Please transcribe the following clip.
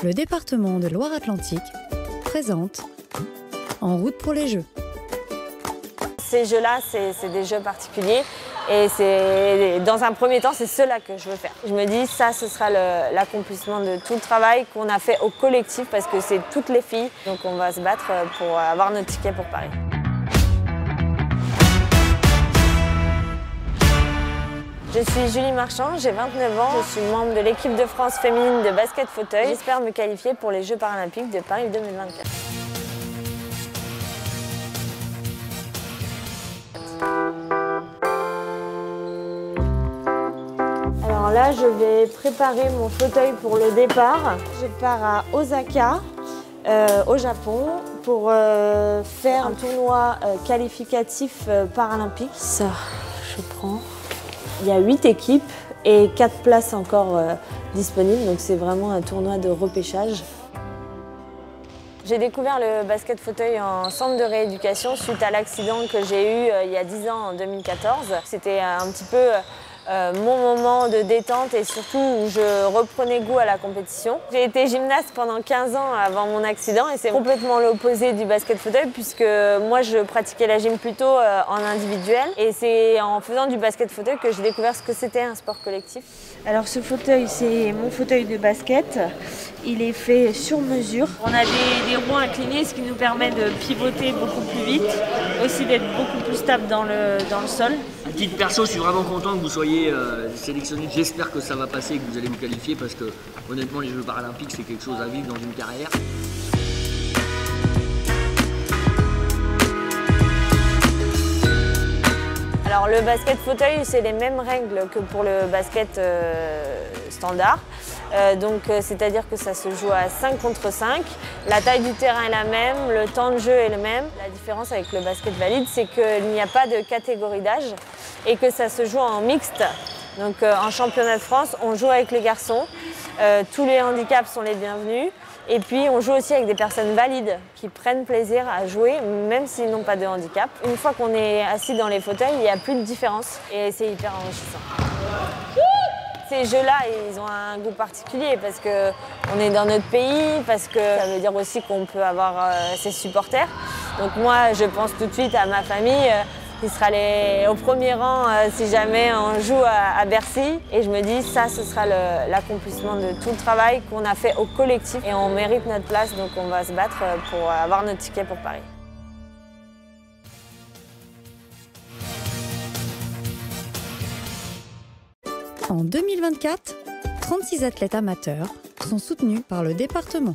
Le département de Loire-Atlantique présente En route pour les Jeux. Ces jeux-là, c'est des jeux particuliers et dans un premier temps, c'est ceux-là que je veux faire. Je me dis, ça, ce sera l'accomplissement de tout le travail qu'on a fait au collectif parce que c'est toutes les filles. Donc on va se battre pour avoir notre ticket pour Paris. Je suis Julie Marchand, j'ai 29 ans, je suis membre de l'équipe de France féminine de basket fauteuil. J'espère me qualifier pour les Jeux paralympiques de Paris 2024. Alors là, je vais préparer mon fauteuil pour le départ. Je pars à Osaka, au Japon, pour faire un tournoi qualificatif paralympique. Ça, je prends. Il y a 8 équipes et 4 places encore disponibles, donc c'est vraiment un tournoi de repêchage. J'ai découvert le basket fauteuil en centre de rééducation suite à l'accident que j'ai eu il y a 10 ans, en 2014. C'était un petit peu mon moment de détente et surtout où je reprenais goût à la compétition. J'ai été gymnaste pendant 15 ans avant mon accident et c'est complètement l'opposé du basket fauteuil puisque moi je pratiquais la gym plutôt en individuel et c'est en faisant du basket fauteuil que j'ai découvert ce que c'était un sport collectif. Alors ce fauteuil, c'est mon fauteuil de basket. Il est fait sur mesure. On a des roues inclinées, ce qui nous permet de pivoter beaucoup plus vite, aussi d'être beaucoup plus stable dans le sol. À titre perso, je suis vraiment content que vous soyez sélectionné. J'espère que ça va passer et que vous allez vous qualifier parce que honnêtement, les Jeux paralympiques, c'est quelque chose à vivre dans une carrière. Alors le basket fauteuil, c'est les mêmes règles que pour le basket standard. C'est-à-dire que ça se joue à 5 contre 5. La taille du terrain est la même, le temps de jeu est le même. La différence avec le basket valide, c'est qu'il n'y a pas de catégorie d'âge et que ça se joue en mixte. Donc en championnat de France, on joue avec les garçons. Tous les handicaps sont les bienvenus. Et puis on joue aussi avec des personnes valides qui prennent plaisir à jouer même s'ils n'ont pas de handicap. Une fois qu'on est assis dans les fauteuils, il n'y a plus de différence et c'est hyper enrichissant. Ces jeux-là, ils ont un goût particulier parce qu'on est dans notre pays, parce que ça veut dire aussi qu'on peut avoir ses supporters. Donc moi, je pense tout de suite à ma famille qui sera au premier rang si jamais on joue à Bercy. Et je me dis, ça, ce sera l'accomplissement de tout le travail qu'on a fait au collectif. Et on mérite notre place, donc on va se battre pour avoir notre ticket pour Paris. En 2024, 36 athlètes amateurs sont soutenus par le département.